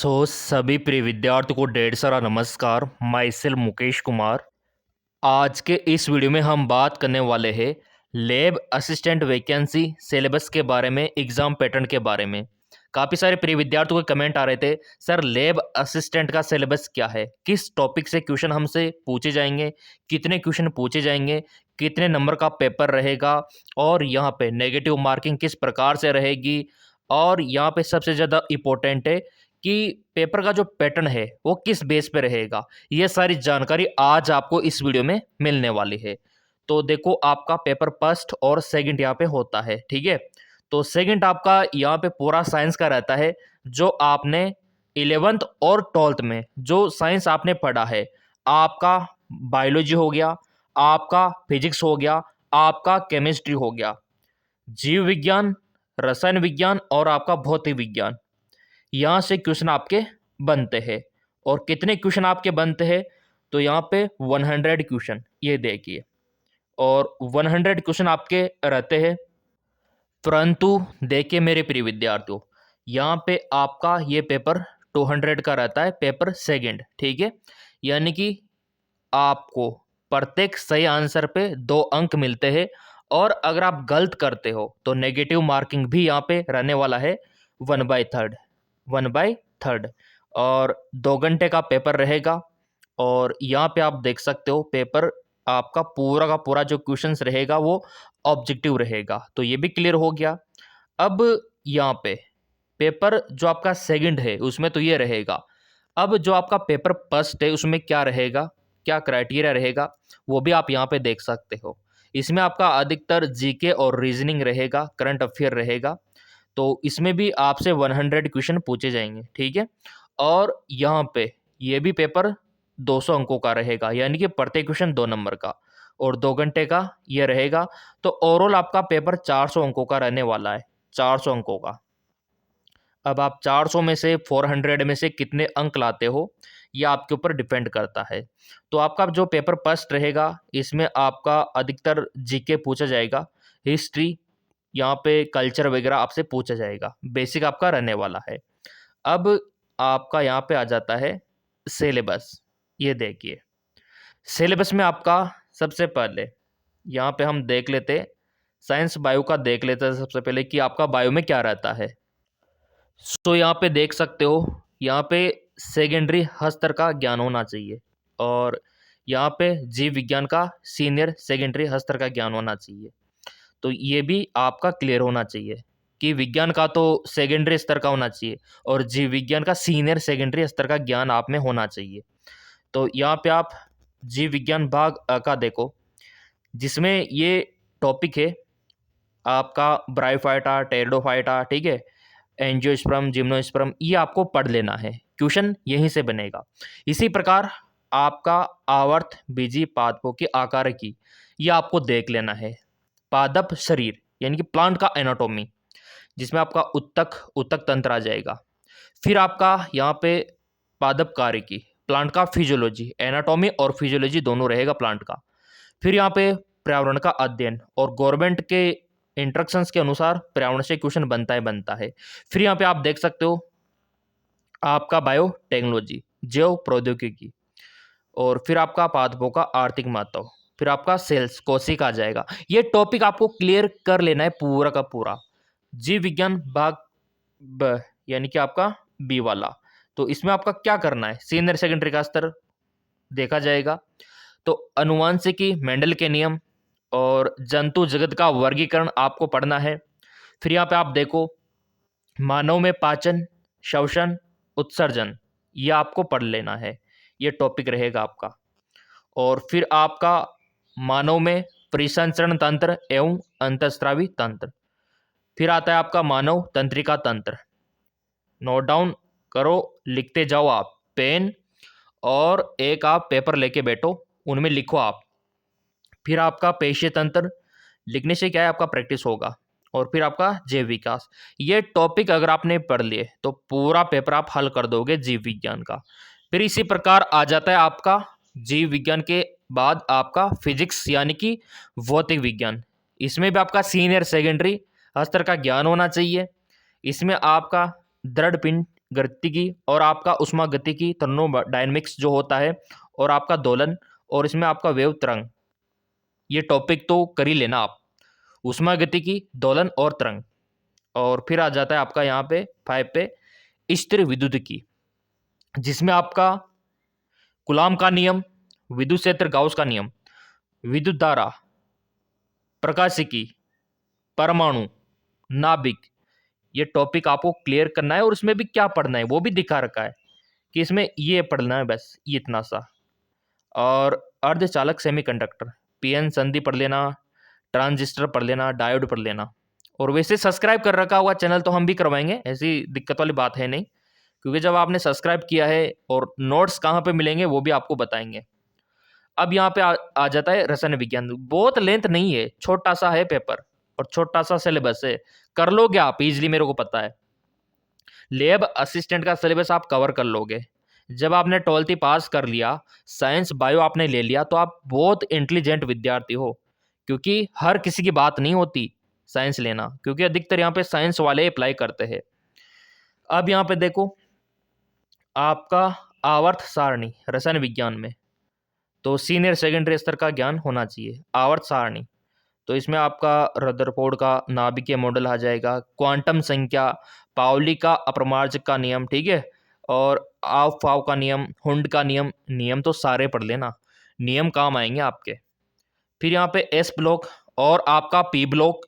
सभी प्रिय विद्यार्थियों को ढेर सारा नमस्कार। My self Mukesh Kumar. आज के इस वीडियो में हम बात करने वाले हैं लैब असिस्टेंट वैकेंसी सिलेबस के बारे में, एग्जाम पैटर्न के बारे में। काफ़ी सारे प्रिय विद्यार्थियों के कमेंट आ रहे थे, सर लैब असिस्टेंट का सिलेबस क्या है, किस टॉपिक से क्वेश्चन हमसे पूछे जाएंगे, कितने क्वेश्चन पूछे जाएंगे, कितने नंबर का पेपर रहेगा, और यहाँ पे नेगेटिव मार्किंग किस प्रकार से रहेगी, और यहाँ पे सबसे ज़्यादा इम्पोर्टेंट है कि पेपर का जो पैटर्न है वो किस बेस पे रहेगा। ये सारी जानकारी आज आपको इस वीडियो में मिलने वाली है। तो देखो, आपका पेपर फर्स्ट और सेकंड यहाँ पे होता है, ठीक है। तो सेकंड आपका यहाँ पे पूरा साइंस का रहता है। जो आपने 11th और 12th में जो साइंस आपने पढ़ा है, आपका बायोलॉजी हो गया, आपका फिजिक्स हो गया, आपका केमिस्ट्री हो गया, जीव विज्ञान, रसायन विज्ञान और आपका भौतिक विज्ञान, यहाँ से क्वेश्चन आपके बनते हैं। और कितने क्वेश्चन आपके बनते हैं, तो यहाँ पे 100 क्वेश्चन, ये देखिए, और 100 क्वेश्चन आपके रहते हैं। परंतु देखिए मेरे प्रिय विद्यार्थियों, यहाँ पे आपका ये पेपर 200 का रहता है, पेपर सेकंड, ठीक है। यानी कि आपको प्रत्येक सही आंसर पे 2 अंक मिलते हैं, और अगर आप गलत करते हो तो नेगेटिव मार्किंग भी यहाँ पे रहने वाला है 1/3। और 2 घंटे का पेपर रहेगा। और यहाँ पे आप देख सकते हो पेपर आपका पूरा का पूरा जो क्वेश्चंस रहेगा वो ऑब्जेक्टिव रहेगा। तो ये भी क्लियर हो गया। अब यहाँ पे पेपर जो आपका सेकंड है उसमें तो ये रहेगा। अब जो आपका पेपर फर्स्ट है उसमें क्या रहेगा, क्या क्राइटेरिया रहेगा, वो भी आप यहाँ पे देख सकते हो। इसमें आपका अधिकतर जीके और रीजनिंग रहेगा, करंट अफेयर रहेगा। तो इसमें भी आपसे 100 क्वेश्चन पूछे जाएंगे, ठीक है। और यहाँ पे ये भी पेपर 200 अंकों का रहेगा, यानी कि प्रत्येक क्वेश्चन 2 नंबर का, और 2 घंटे का ये रहेगा। तो ओवरऑल आपका पेपर 400 अंकों का रहने वाला है, 400 अंकों का। अब आप 400 में से 400 में से कितने अंक लाते हो, ये आपके ऊपर डिपेंड करता है। तो आपका जो पेपर फर्स्ट रहेगा इसमें आपका अधिकतर जीके पूछा जाएगा, हिस्ट्री, यहाँ पे कल्चर वगैरह आपसे पूछा जाएगा, बेसिक आपका रहने वाला है। अब आपका यहाँ पे आ जाता है सिलेबस। ये देखिए, सिलेबस में आपका सबसे पहले यहाँ पे हम देख लेते, साइंस बायो का देख लेते हैं सबसे पहले कि आपका बायो में क्या रहता है। सो यहाँ पे देख सकते हो, यहाँ पे सेकेंडरी हर स्तर का ज्ञान होना चाहिए, और यहाँ पे जीव विज्ञान का सीनियर सेकेंडरी हर स्तर का ज्ञान होना चाहिए। तो ये भी आपका क्लियर होना चाहिए कि विज्ञान का तो सेकेंडरी स्तर का होना चाहिए, और जीव विज्ञान का सीनियर सेकेंडरी स्तर का ज्ञान आप में होना चाहिए। तो यहाँ पे आप जीव विज्ञान भाग का देखो, जिसमें ये टॉपिक है आपका ब्रायोफाइटा, टेरिडोफाइटा, ठीक है, एंजियोस्पर्म, जिम्नोस्पर्म, ये आपको पढ़ लेना है, क्वेश्चन यहीं से बनेगा। इसी प्रकार आपका आवर्त बीजी पादपों के आकार की, ये आपको देख लेना है। पादप शरीर यानी कि प्लांट का एनाटॉमी, जिसमें आपका उत्तक उत्तक तंत्र आ जाएगा। फिर आपका यहाँ पे पादप कार्य की, प्लांट का फिजियोलॉजी, एनाटॉमी और फिजियोलॉजी दोनों रहेगा प्लांट का। फिर यहाँ पे पर्यावरण का अध्ययन, और गवर्नमेंट के इंस्ट्रक्शंस के अनुसार पर्यावरण से क्वेश्चन बनता है। फिर यहाँ पे आप देख सकते हो आपका बायोटेक्नोलॉजी, जैव प्रौद्योगिकी, और फिर आपका पादपों का आर्थिक महत्व, फिर आपका सेल्स, कोशिका आ जाएगा। ये टॉपिक आपको क्लियर कर लेना है पूरा का पूरा। जीव विज्ञान भाग ब यानी कि आपका बी वाला, तो इसमें आपका क्या करना है, सीनियर सेकेंडरी का स्तर देखा जाएगा। तो अनुवांशिकी, मेंडल के नियम और जंतु जगत का वर्गीकरण आपको पढ़ना है। फिर यहाँ पे आप देखो मानव में पाचन, श्वसन, उत्सर्जन, ये आपको पढ़ लेना है, ये टॉपिक रहेगा आपका। और फिर आपका मानव में परिसंचरण तंत्र एवं अंतःस्रावी तंत्र। फिर आता है आपका मानव तंत्रिका तंत्र। नोट डाउन करो, लिखते जाओ आप, पेन और एक आप पेपर लेके बैठो, उनमें लिखो आप। फिर आपका पेशीय तंत्र, लिखने से क्या है आपका प्रैक्टिस होगा। और फिर आपका जैव विकास। ये टॉपिक अगर आपने पढ़ लिए तो पूरा पेपर आप हल कर दोगे जीव विज्ञान का। फिर इसी प्रकार आ जाता है आपका जीव विज्ञान के बाद आपका फिजिक्स यानी कि भौतिक विज्ञान। इसमें भी आपका सीनियर सेकेंडरी स्तर का ज्ञान होना चाहिए। इसमें आपका दृढ़ पिंड गतिकी और आपका उष्मागतिकी थर्मोडायनेमिक्स जो होता है, और आपका दोलन, और इसमें आपका वेव तरंग, ये टॉपिक तो कर ही लेना आप, उष्मागतिकी, दोलन और तरंग। और फिर आ जाता है आपका यहाँ पे 5 पे स्थिर विद्युतिकी, जिसमें आपका कूलॉम का नियम, विद्युत क्षेत्र गाउस का नियम, विद्युत धारा, प्रकाशिकी, परमाणु, नाभिक, ये टॉपिक आपको क्लियर करना है। और इसमें भी क्या पढ़ना है वो भी दिखा रखा है कि इसमें ये पढ़ना है, बस ये इतना सा। और अर्धचालक सेमीकंडक्टर, पीएन संधि पढ़ लेना, ट्रांजिस्टर पढ़ लेना, डायोड पढ़ लेना। और वैसे सब्सक्राइब कर रखा हुआ चैनल तो हम भी करवाएंगे, ऐसी दिक्कत वाली बात है नहीं, क्योंकि जब आपने सब्सक्राइब किया है। और नोट्स कहाँ पे मिलेंगे वो भी आपको बताएंगे। अब यहाँ पे आ जाता है रसायन विज्ञान। बहुत लेंथ नहीं है, छोटा सा है पेपर और छोटा सा सिलेबस है, कर लोगे आप इजीली, मेरे को पता है। लैब असिस्टेंट का सिलेबस आप कवर कर लोगे। जब आपने 12th पास कर लिया, साइंस बायो आपने ले लिया, तो आप बहुत इंटेलिजेंट विद्यार्थी हो, क्योंकि हर किसी की बात नहीं होती साइंस लेना, क्योंकि अधिकतर यहाँ पे साइंस वाले अप्लाई करते हैं। अब यहाँ पे देखो आपका आवर्त सारणी रसायन विज्ञान में, तो सीनियर सेकेंडरी स्तर का ज्ञान होना चाहिए। आवर्त सारणी, तो इसमें आपका रदरफोर्ड का नाभिकीय मॉडल आ जाएगा, क्वांटम संख्या, पाउली का अपरमार्जक का नियम, ठीक है, और आव फाव का नियम, हुंड का नियम। नियम तो सारे पढ़ लेना, नियम काम आएंगे आपके। फिर यहाँ पे एस ब्लॉक और आपका पी ब्लॉक,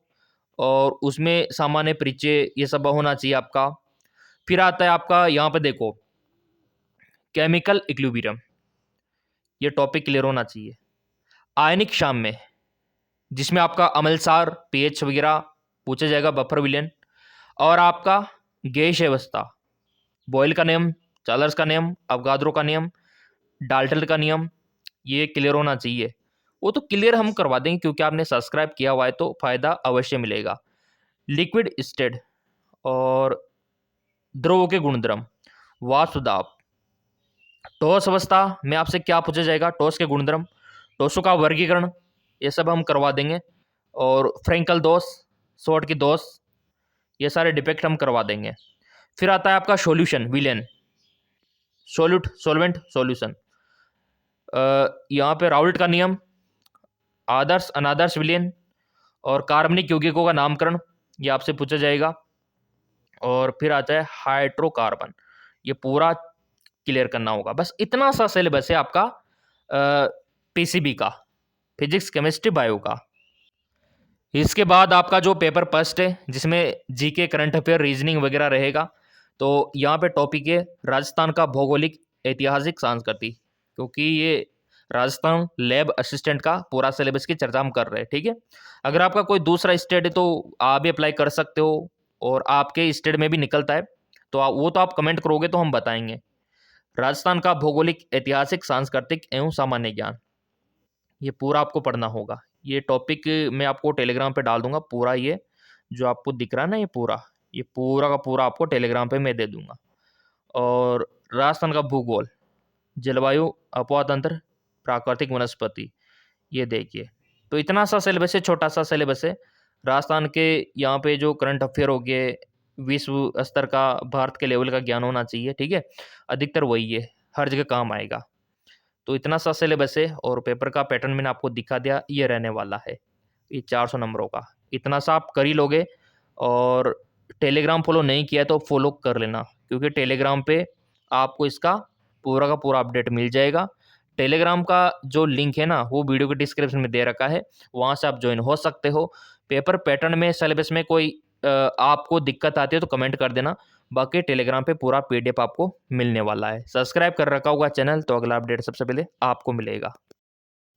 और उसमें सामान्य परिचय, ये सब होना चाहिए आपका। फिर आता है आपका यहाँ पे देखो केमिकल इक्विलिब्रियम, ये टॉपिक क्लियर होना चाहिए। आयनिक साम्य, जिसमें आपका अम्लसार, पीएच वगैरह पूछा जाएगा, बफर विलयन, और आपका गैस अवस्था, बॉयल का नियम, चार्ल्स का नियम, अवगाद्रो का नियम, डाल्टन का नियम, ये क्लियर होना चाहिए। वो तो क्लियर हम करवा देंगे, क्योंकि आपने सब्सक्राइब किया हुआ है तो फायदा अवश्य मिलेगा। लिक्विड स्टेट और द्रव के गुणधर्म, वाष्प दाब, ठोस अवस्था में आपसे क्या पूछा जाएगा, ठोस के गुणधर्म, ठोसों का वर्गीकरण, ये सब हम करवा देंगे। और फ्रेंकल दोष, शॉर्ट की दोष, ये सारे डिफेक्ट हम करवा देंगे। फिर आता है आपका सॉल्यूशन विलेन, सॉल्वेंट सॉल्यूशन, यहाँ पे राउल्ट का नियम, आदर्श अनादर्श विलेन, और कार्बनिक यौगिकों का नामकरण, ये आपसे पूछा जाएगा। और फिर आता है हाइड्रोकार्बन, ये पूरा क्लियर करना होगा। बस इतना सा सिलेबस है आपका पीसीबी का, फिजिक्स केमिस्ट्री बायो का। इसके बाद आपका जो पेपर फर्स्ट है, जिसमें जीके, करंट अफेयर, रीजनिंग वगैरह रहेगा, तो यहाँ पे टॉपिक है राजस्थान का भौगोलिक, ऐतिहासिक, सांस्कृतिक, क्योंकि ये राजस्थान लैब असिस्टेंट का पूरा सिलेबस की चर्चा हम कर रहे हैं, ठीक है। अगर आपका कोई दूसरा स्टेट है तो आप भी अप्लाई कर सकते हो, और आपके स्टेट में भी निकलता है तो वो तो आप कमेंट करोगे तो हम बताएंगे। राजस्थान का भौगोलिक, ऐतिहासिक, सांस्कृतिक एवं सामान्य ज्ञान, ये पूरा आपको पढ़ना होगा। ये टॉपिक मैं आपको टेलीग्राम पे डाल दूंगा पूरा, ये जो आपको दिख रहा है ना, ये पूरा का पूरा आपको टेलीग्राम पे मैं दे दूंगा। और राजस्थान का भूगोल, जलवायु, अपवा तंत्र, प्राकृतिक वनस्पति, ये देखिए। तो इतना सा सिलेबस है, छोटा सा सिलेबस है। राजस्थान के यहाँ पे जो करंट अफेयर हो गए, विश्व स्तर का, भारत के लेवल का ज्ञान होना चाहिए, ठीक है, अधिकतर वही है, हर जगह काम आएगा। तो इतना सा सिलेबस है, और पेपर का पैटर्न मैंने आपको दिखा दिया, ये रहने वाला है, ये 400 नंबरों का। इतना सा आप कर ही लोगे। और टेलीग्राम फॉलो नहीं किया तो फॉलो कर लेना, क्योंकि टेलीग्राम पे आपको इसका पूरा का पूरा अपडेट मिल जाएगा। टेलीग्राम का जो लिंक है ना, वो वीडियो के डिस्क्रिप्शन में दे रखा है, वहाँ से आप ज्वाइन हो सकते हो। पेपर पैटर्न में, सिलेबस में कोई आपको दिक्कत आती है तो कमेंट कर देना, बाकी टेलीग्राम पे पूरा पीडीएफ आपको मिलने वाला है। सब्सक्राइब कर रखा होगा चैनल, तो अगला अपडेट सबसे पहले आपको मिलेगा।